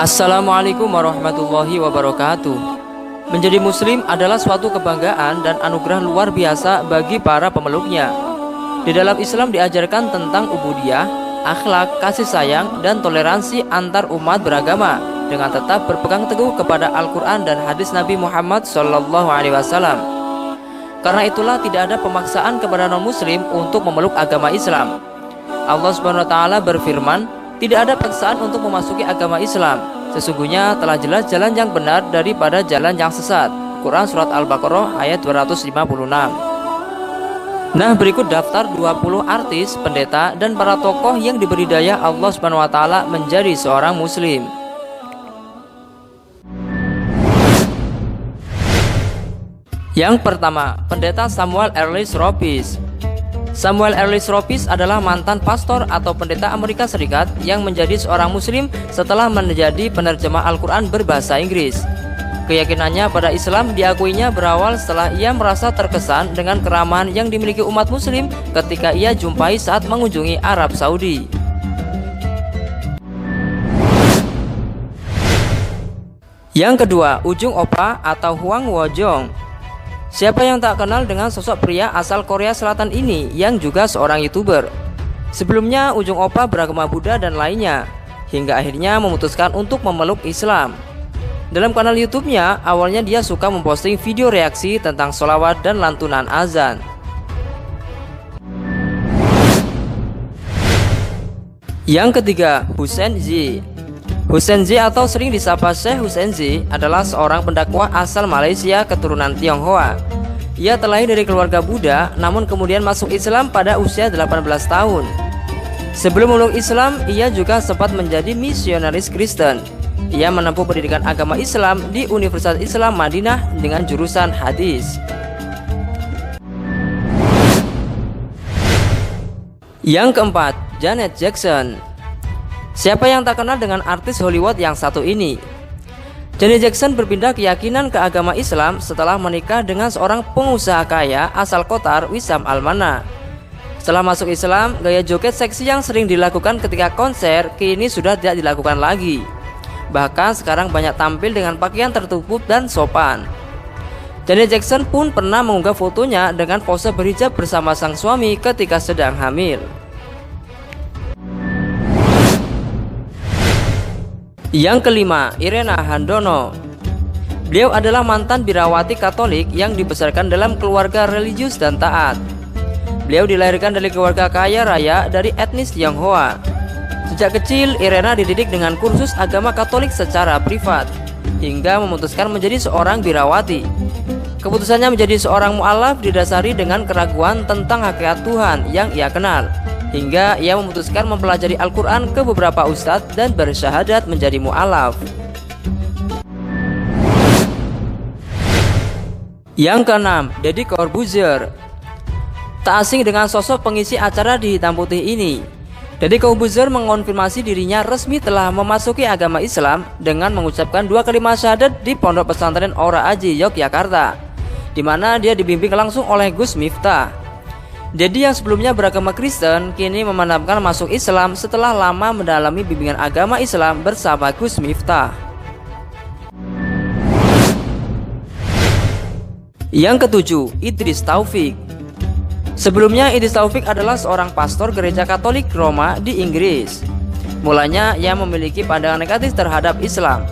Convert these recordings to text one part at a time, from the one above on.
Assalamualaikum warahmatullahi wabarakatuh. Menjadi muslim adalah suatu kebanggaan dan anugerah luar biasa bagi para pemeluknya. Di dalam Islam diajarkan tentang ubudiyah, akhlak, kasih sayang, dan toleransi antar umat beragama dengan tetap berpegang teguh kepada Al-Quran dan hadis Nabi Muhammad SAW. Karena itulah tidak ada pemaksaan kepada non-muslim untuk memeluk agama Islam. Allah Subhanahu wa Ta'ala berfirman, tidak ada paksaan untuk memasuki agama Islam. Sesungguhnya telah jelas jalan yang benar daripada jalan yang sesat. Quran Surat Al-Baqarah ayat 256. Nah, berikut daftar 20 artis, pendeta, dan para tokoh yang diberi daya Allah Subhanahu wa Ta'ala menjadi seorang muslim. Yang pertama, Pendeta Samuel Erlies Ropies. Samuel Erlies Ropies adalah mantan pastor atau pendeta Amerika Serikat yang menjadi seorang muslim setelah menjadi penerjemah Al-Quran berbahasa Inggris. Keyakinannya pada Islam diakuinya berawal setelah ia merasa terkesan dengan keramahan yang dimiliki umat muslim ketika ia jumpai saat mengunjungi Arab Saudi. Yang kedua, Ujung Opa atau Hwang Woo-jung. Siapa yang tak kenal dengan sosok pria asal Korea Selatan ini yang juga seorang YouTuber. Sebelumnya Ujung Opa beragama Buddha dan lainnya, hingga akhirnya memutuskan untuk memeluk Islam. Dalam kanal YouTube-nya, awalnya dia suka memposting video reaksi tentang sholawat dan lantunan azan. Yang ketiga, Hussein Zi. Hussein Zi atau sering disapa Syekh Hussein Zi adalah seorang pendakwah asal Malaysia keturunan Tionghoa. Ia terlahir dari keluarga Buddha, namun kemudian masuk Islam pada usia 18 tahun. Sebelum memeluk Islam, ia juga sempat menjadi misionaris Kristen. Ia menempuh pendidikan agama Islam di Universitas Islam Madinah dengan jurusan hadis. Yang keempat, Janet Jackson. Siapa yang tak kenal dengan artis Hollywood yang satu ini? Janet Jackson berpindah keyakinan ke agama Islam setelah menikah dengan seorang pengusaha kaya asal Qatar, Wissam Al-Mana. Setelah masuk Islam, gaya joget seksi yang sering dilakukan ketika konser kini sudah tidak dilakukan lagi. Bahkan sekarang banyak tampil dengan pakaian tertutup dan sopan. Janet Jackson pun pernah mengunggah fotonya dengan pose berhijab bersama sang suami ketika sedang hamil. Yang kelima, Irena Handono. Beliau adalah mantan birawati Katolik yang dibesarkan dalam keluarga religius dan taat. Beliau dilahirkan dari keluarga kaya raya dari etnis Tionghoa. Sejak kecil, Irena dididik dengan kursus agama Katolik secara privat, hingga memutuskan menjadi seorang birawati. Keputusannya menjadi seorang mu'alaf didasari dengan keraguan tentang hakikat Tuhan yang ia kenal, hingga ia memutuskan mempelajari Al-Quran ke beberapa ustadz dan bersyahadat menjadi mu'alaf. Yang keenam, Deddy Corbuzier. Tak asing dengan sosok pengisi acara di hitam putih ini, Deddy Corbuzier mengonfirmasi dirinya resmi telah memasuki agama Islam dengan mengucapkan 2 kalimat syahadat di Pondok Pesantren Ora Aji, Yogyakarta, di mana dia dibimbing langsung oleh Gus Miftah. Deddy yang sebelumnya beragama Kristen kini memandangkan masuk Islam setelah lama mendalami bimbingan agama Islam bersama Gus Miftah. Yang ketujuh, Idris Taufik. Sebelumnya Idris Taufik adalah seorang pastor gereja Katolik Roma di Inggris. Mulanya ia memiliki pandangan negatif terhadap Islam.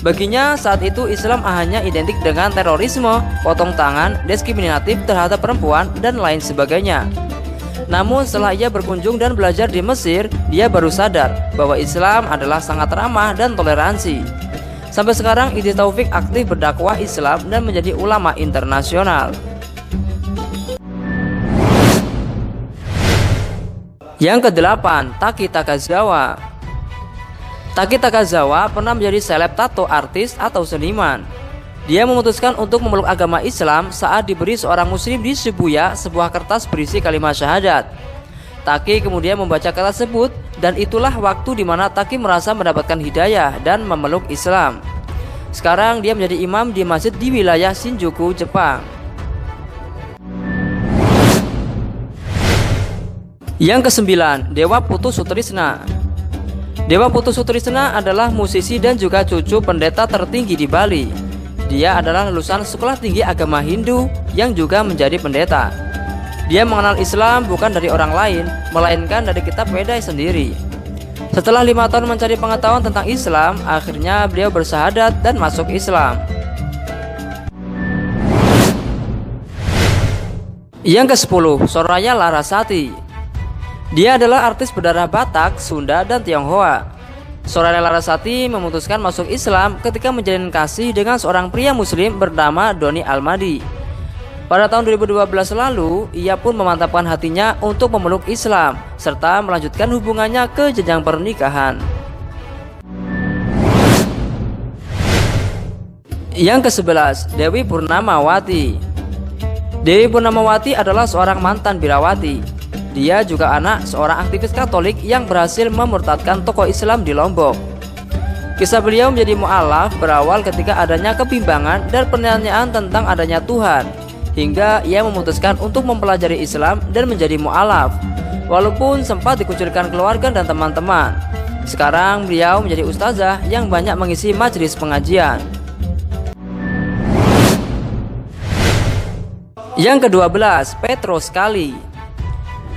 Baginya saat itu Islam hanya identik dengan terorisme, potong tangan, diskriminatif terhadap perempuan, dan lain sebagainya. Namun setelah ia berkunjung dan belajar di Mesir, dia baru sadar bahwa Islam adalah sangat ramah dan toleransi. Sampai sekarang Idris Taufik aktif berdakwah Islam dan menjadi ulama internasional. Yang kedelapan, Taki Takazawa. Taki Takazawa pernah menjadi seleb tato artis atau seniman. Dia memutuskan untuk memeluk agama Islam saat diberi seorang muslim di Shibuya sebuah kertas berisi kalimat syahadat. Taki kemudian membaca kata tersebut, dan itulah waktu di mana Taki merasa mendapatkan hidayah dan memeluk Islam. Sekarang dia menjadi imam di masjid di wilayah Shinjuku, Jepang. Yang kesembilan, Dewa Putu Sutrisna. Dewa Putu Sutrisna adalah musisi dan juga cucu pendeta tertinggi di Bali. Dia adalah lulusan Sekolah Tinggi Agama Hindu yang juga menjadi pendeta. Dia mengenal Islam bukan dari orang lain, melainkan dari kitab Wedai sendiri. Setelah 5 tahun mencari pengetahuan tentang Islam, akhirnya beliau bersahadat dan masuk Islam. Yang ke-10, Soraya Larasati. Dia adalah artis berdarah Batak, Sunda, dan Tionghoa. Soraya Larasati memutuskan masuk Islam ketika menjalin kasih dengan seorang pria muslim bernama Doni Almadi. Pada tahun 2012 lalu, ia pun memantapkan hatinya untuk memeluk Islam serta melanjutkan hubungannya ke jenjang pernikahan. Yang ke-11, Dewi Purnamawati. Dewi Purnamawati adalah seorang mantan birawati. Dia juga anak seorang aktivis Katolik yang berhasil memurtadkan tokoh Islam di Lombok. Kisah beliau menjadi mu'alaf berawal ketika adanya kebimbangan dan penanyaan tentang adanya Tuhan, hingga ia memutuskan untuk mempelajari Islam dan menjadi mu'alaf, walaupun sempat dikucilkan keluarga dan teman-teman. Sekarang beliau menjadi ustazah yang banyak mengisi majelis pengajian. Yang ke-12, Petros Kali.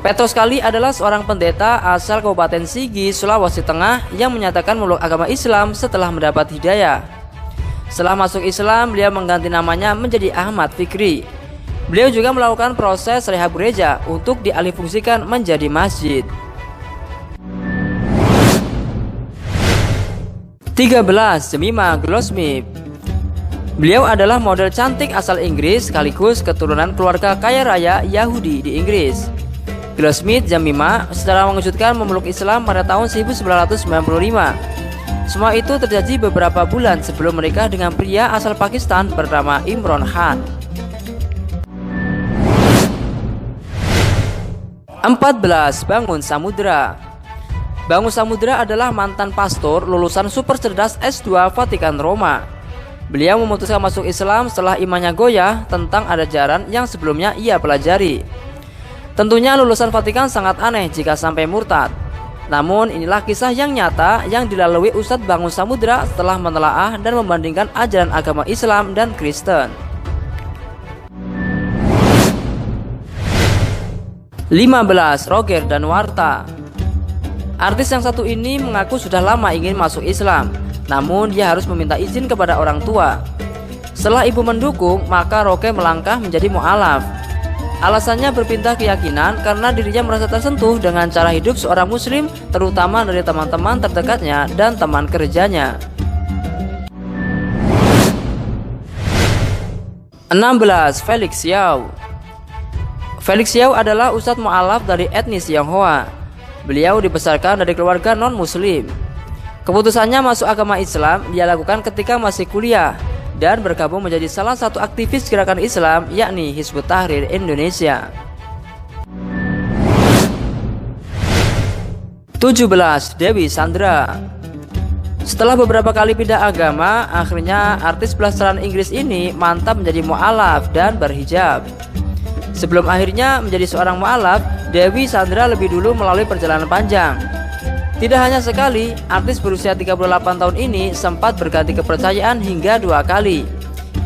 Petros Kali adalah seorang pendeta asal Kabupaten Sigi, Sulawesi Tengah yang menyatakan memeluk agama Islam setelah mendapat hidayah. Setelah masuk Islam, beliau mengganti namanya menjadi Ahmad Fikri. Beliau juga melakukan proses rehab gereja untuk dialihfungsikan menjadi masjid. 13. Jemimah Goldsmith. Beliau adalah model cantik asal Inggris sekaligus keturunan keluarga kaya raya Yahudi di Inggris. Goldsmith Jemimah secara mengejutkan memeluk Islam pada tahun 1995. Semua itu terjadi beberapa bulan sebelum menikah dengan pria asal Pakistan bernama Imran Khan. 14. Bangun Samudra. Bangun Samudra adalah mantan pastor lulusan super cerdas S2 Vatikan Roma. Beliau memutuskan masuk Islam setelah imannya goyah tentang ajaran yang sebelumnya ia pelajari. Tentunya lulusan Vatikan sangat aneh jika sampai murtad. Namun inilah kisah yang nyata yang dilalui Ustadz Bangun Samudra setelah menelaah dan membandingkan ajaran agama Islam dan Kristen. 15. Roger Danuarta. Artis yang satu ini mengaku sudah lama ingin masuk Islam, namun dia harus meminta izin kepada orang tua. Setelah ibu mendukung, maka Roger melangkah menjadi mu'alaf. Alasannya berpindah keyakinan karena dirinya merasa tersentuh dengan cara hidup seorang muslim, terutama dari teman-teman terdekatnya dan teman kerjanya. 16. Felix Yao. Felix Yao adalah ustadz mu'alaf dari etnis Tionghoa. Beliau dibesarkan dari keluarga non-muslim. Keputusannya masuk agama Islam dia lakukan ketika masih kuliah dan bergabung menjadi salah satu aktivis gerakan Islam, yakni Hizbut Tahrir Indonesia. 17. Dewi Sandra. Setelah beberapa kali pindah agama, akhirnya artis blasteran Inggris ini mantap menjadi mu'alaf dan berhijab. Sebelum akhirnya menjadi seorang mu'alaf, Dewi Sandra lebih dulu melalui perjalanan panjang. Tidak hanya sekali, artis berusia 38 tahun ini sempat berganti kepercayaan hingga 2 kali,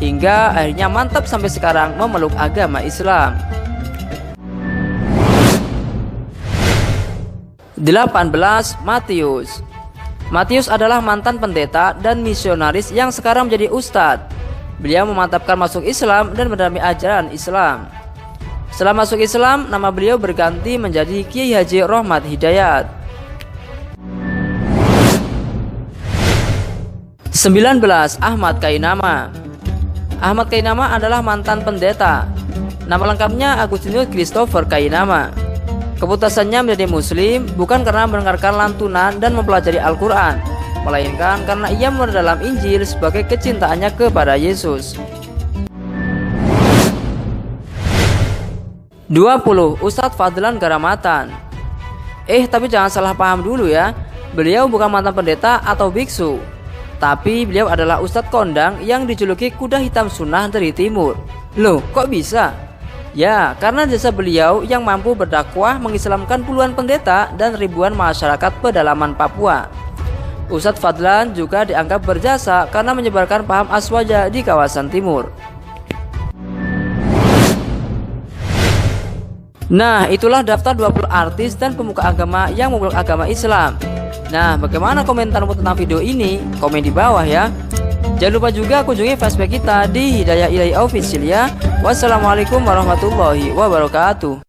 hingga akhirnya mantap sampai sekarang memeluk agama Islam. 18. Matius. Matius adalah mantan pendeta dan misionaris yang sekarang menjadi ustadz. Beliau memantapkan masuk Islam dan mendalami ajaran Islam. Setelah masuk Islam, nama beliau berganti menjadi Kiai Haji Rohmat Hidayat. 19. Ahmad Kainama. Ahmad Kainama adalah mantan pendeta. Nama lengkapnya Agustinus Christopher Kainama. Keputusannya menjadi muslim bukan karena mendengarkan lantunan dan mempelajari Al-Quran, melainkan karena ia memperdalam Injil sebagai kecintaannya kepada Yesus. 20. Ustadz Fadlan Garamatan. Tapi jangan salah paham dulu ya. Beliau bukan mantan pendeta atau biksu, tapi beliau adalah ustadz kondang yang dijuluki kuda hitam sunnah dari timur. Loh, kok bisa? Ya, karena jasa beliau yang mampu berdakwah mengislamkan puluhan pendeta dan ribuan masyarakat pedalaman Papua. Ustadz Fadlan juga dianggap berjasa karena menyebarkan paham Aswaja di kawasan timur. Nah, itulah daftar 20 artis dan pemuka agama yang memeluk agama Islam. Nah, bagaimana komentarmu tentang video ini? Komen di bawah ya. Jangan lupa juga kunjungi fanpage kita di Hidayah Ilahi Official ya. Wassalamualaikum warahmatullahi wabarakatuh.